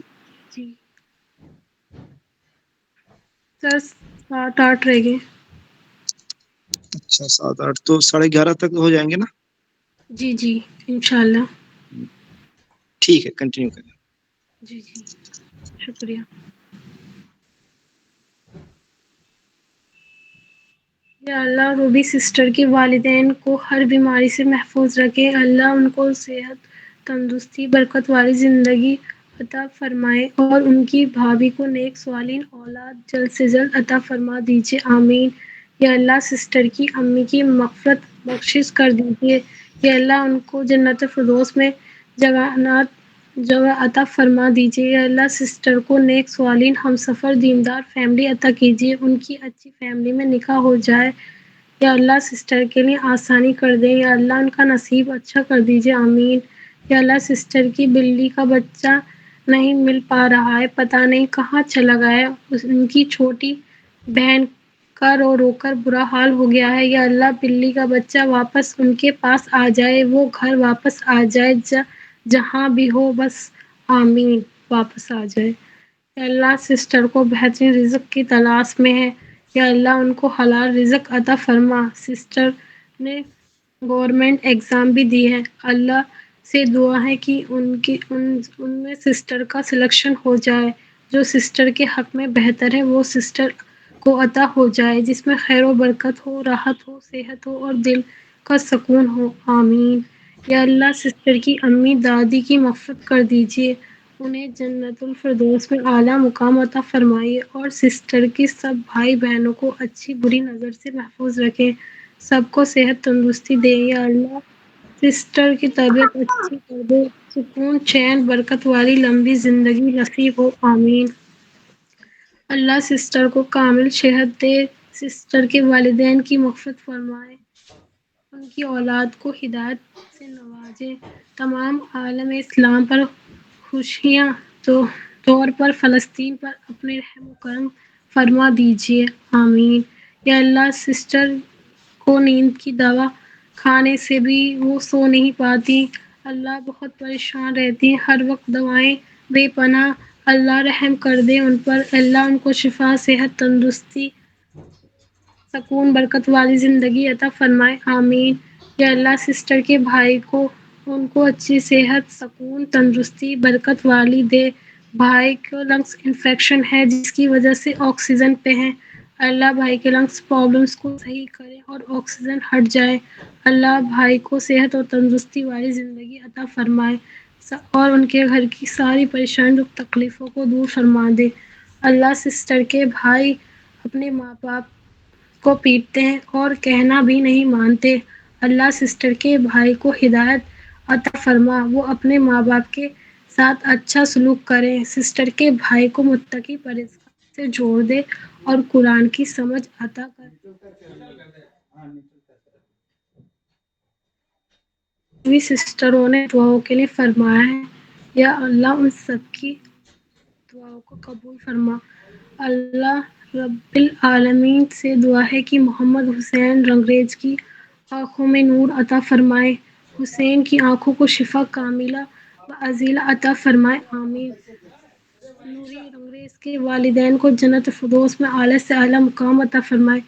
S1: جی سر 7-8 رہ گئے۔
S3: اچھا 7-8 تو 11:30 تک ہو جائیں گے نا؟
S1: جی جی انشاءاللہ۔
S3: ٹھیک ہے، کنٹینیو کریں۔
S1: جی جی شکریہ۔ یا اللہ روبی سسٹر کے والدین کو ہر بیماری سے محفوظ رکھے، اللہ ان کو صحت، تندرستی، برکت والی زندگی عطا فرمائے اور ان کی بھابھی کو نیک صالح اولاد جلد سے جلد عطا فرما دیجیے، آمین۔ یا اللہ سسٹر کی امی کی مغفرت بخشش کر دیجیے۔ یا اللہ ان کو جنت الفردوس میں جگہ عطا فرما دیجیے۔ یا اللہ سسٹر کو نیک صالح ہمسفر دیندار فیملی عطا کیجیے، ان کی اچھی فیملی میں نکاح ہو جائے۔ یا اللہ سسٹر کے لیے آسانی کر دیں، یا اللہ ان کا نصیب اچھا کر دیجیے، آمین۔ یا اللہ سسٹر کی بلی کا بچہ نہیں مل پا رہا ہے، پتہ نہیں کہاں چلا گیا ہے، ان کی چھوٹی بہن کا رو رو کر برا حال ہو گیا ہے۔ یا اللہ بلی کا بچہ واپس ان کے پاس آ جائے، وہ گھر واپس آ جائے، جہاں بھی ہو بس آمین، واپس آ جائے۔ یا اللہ سسٹر کو بہترین رزق کی تلاش میں ہے، یا اللہ ان کو حلال رزق عطا فرما۔ سسٹر نے گورنمنٹ ایگزام بھی دی ہے، اللہ سے دعا ہے کہ ان میں سسٹر کا سلیکشن ہو جائے، جو سسٹر کے حق میں بہتر ہے وہ سسٹر کو عطا ہو جائے، جس میں خیر و برکت ہو، راحت ہو، صحت ہو اور دل کا سکون ہو، آمین۔ یا اللہ سسٹر کی امی دادی کی مغفرت کر دیجیے، انہیں جنت الفردوس میں اعلیٰ مقام عطا فرمائیے اور سسٹر کی سب بھائی بہنوں کو اچھی بری نظر سے محفوظ رکھیں، سب کو صحت تندرستی دے۔ یا اللہ سسٹر کی طبیعت اچھی کر دے، سکون، چین، برکت والی لمبی زندگی نصیب ہو، آمین۔ اللہ سسٹر کو کامل صحت دے، سسٹر کے والدین کی مغفرت فرمائے، ان کی اولاد کو ہدایت سے نوازے، تمام عالم اسلام پر خوشیاں طور پر فلسطین پر اپنے رحم و کرم فرما دیجیے، آمین۔ یا اللہ سسٹر کو نیند کی دوا کھانے سے بھی وہ سو نہیں پاتی، اللہ بہت پریشان رہتی، ہر وقت دوائیں بے پناہ، اللہ رحم کر دے ان پر، اللہ ان کو شفا، صحت، تندرستی، سکون، برکت والی زندگی عطا فرمائے، آمین۔ یا اللہ سسٹر کے بھائی کو، ان کو اچھی صحت، سکون، تندرستی، برکت والی دے، بھائی کو لنگس انفیکشن ہے جس کی وجہ سے آکسیجن پہ ہیں، اللہ بھائی کے لنگس پرابلمس کو صحیح کرے اور آکسیجن ہٹ جائے، اللہ بھائی کو صحت اور تندرستی والی زندگی عطا فرمائے اور ان کے گھر کی ساری پریشانی تکلیفوں کو دور فرما دے، اللہ سسٹر کے بھائی اپنے ماں باپ کو پیٹتے ہیں اور کہنا بھی نہیں مانتے، اللہ سسٹر کے بھائی کو ہدایت عطا فرما، وہ اپنے ماں باپ کے ساتھ اچھا سلوک کریں، سسٹر کے بھائی کو متقی پرہیزگار سے جوڑ دے اور قرآن کی سمجھ عطا کر۔ بھی سسٹروں نے دعاؤں کے لیے فرمایا ہے، یا اللہ ان سب کی دعاؤں کو قبول فرما، اللہ رب العالمین سے دعا ہے کہ محمد حسین رنگریز کی آنکھوں میں نور عطا فرمائے، حسین کی آنکھوں کو شفا کاملہ و عاجلہ عطا فرمائے، آمین۔ نوری رنگریز کے والدین کو جنت فردوس میں اعلیٰ سے اعلیٰ مقام عطا فرمائے،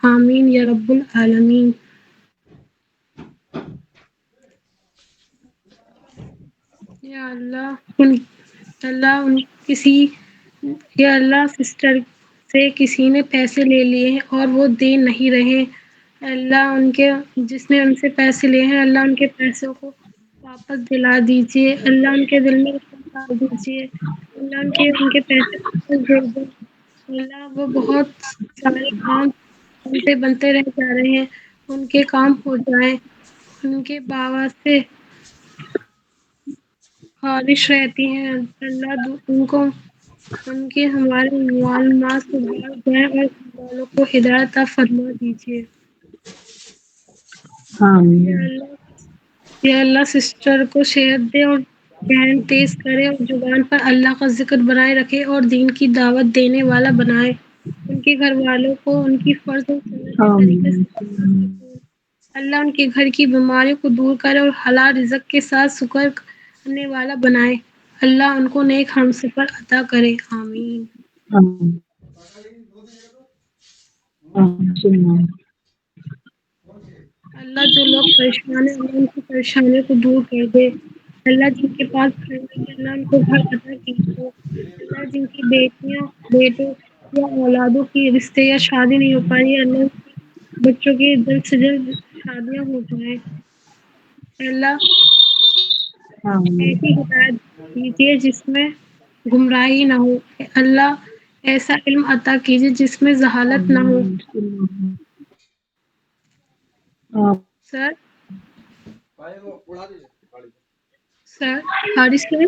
S1: آمین یا رب العالمین۔ یا اللہ سسٹر سے کسی نے پیسے لے لیے ہیں اور وہ دے نہیں رہے، اللہ جس نے ان سے پیسے لیے ہیں، اللہ ان کے پیسوں کو واپس دلا دیجیے، اللہ ان کے دل میں رحم ڈال دیجیے، اللہ ان کے پیسے واپس دے دیں، اللہ وہ بہت سارے کام بنتے رہ جا رہے ہیں، ان کے کام ہو جائیں، ان کے باوا سے خواہش رہتی ہے، اللہ ان کے ہمارے معلومات سے بڑھ جائیں اور گھر والوں کو ہدایت عطا فرما دیجیے،
S2: آمین۔
S1: یا اللہ سسٹر کو صحت دے اور ذہن تیز کرے اور زبان پر اللہ کا ذکر بنائے رکھے اور دین کی دعوت دینے والا بنائے، ان کے گھر والوں کو ان کی فرض اور سنت کے طریقے سے اللہ ان کے گھر کی بیماریوں کو دور کرے اور حلال رزق کے ساتھ شکر کرنے والا بنائے، اللہ ان کو نیک ہمسفر عطا کرے، آمین۔ اللہ جو لوگ پریشان ہیں اللہ ان کی پریشانیوں کو دور کر دے، اللہ جن کے پاس گھر نہیں ہے اللہ ان کو گھر عطا کیجیے، اللہ جن کی بیٹیاں، بیٹوں یا اولادوں کی رشتے یا شادی نہیں ہو پا رہی ہے، اللہ ان کی بچوں کی جلد سے جلد شادیاں ہو جائیں، اللہ ایسی ہدایت دیجیے جس میں گمراہی نہ ہو، اللہ ایسا علم عطا کیجیے جس میں جہالت نہ ہو، سر حارث سر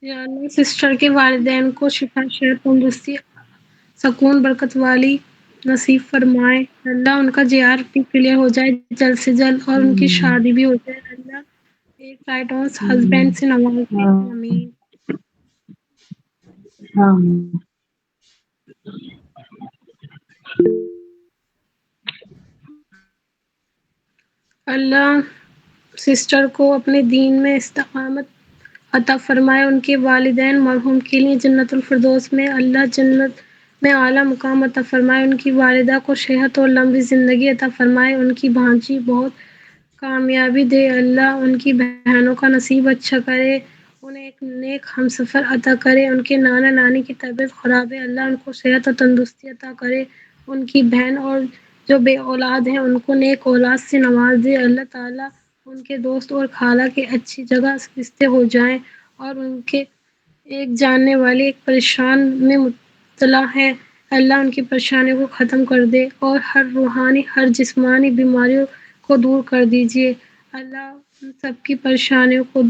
S1: یا اللہ سسٹر کے والدین کو شفا، صحت، تندرستی، سکون، برکت والی نصیب فرمائے، اللہ ان کا JRP کلیئر ہو جائے جلد سے جلد اور ان کی شادی بھی ہو جائے، اللہ ایک رائٹ ہسبینڈ سے نوازے، آمین۔ اللہ سسٹر کو اپنے دین میں استقامت عطا فرمائے، ان کے والدین مرحوم کے لیے جنت الفردوس میں اللہ جنت میں اعلیٰ مقام عطا فرمائے، ان کی والدہ کو صحت اور لمبی زندگی عطا فرمائے، ان کی بھانجی بہت کامیابی دے، اللہ ان کی بہنوں کا نصیب اچھا کرے انہیں ایک نیک ہمسفر عطا کرے۔ ان کے نانا نانی کی طبیعت خراب ہے، اللہ ان کو صحت اور تندرستی عطا کرے۔ ان کی بہن اور جو بے اولاد ہیں ان کو نیک اولاد سے نواز دے۔ اللہ تعالیٰ ان کے دوست اور خالہ کے اچھی جگہ رشتے ہو جائیں، اور ان کے ایک جاننے والے ایک پریشان میں مبتلا ہے، اللہ ان کی پریشانیوں کو ختم کر دے اور ہر روحانی ہر جسمانی بیماریوں کو دور کر دیجیے۔ اللہ ان سب کی پریشانیوں کو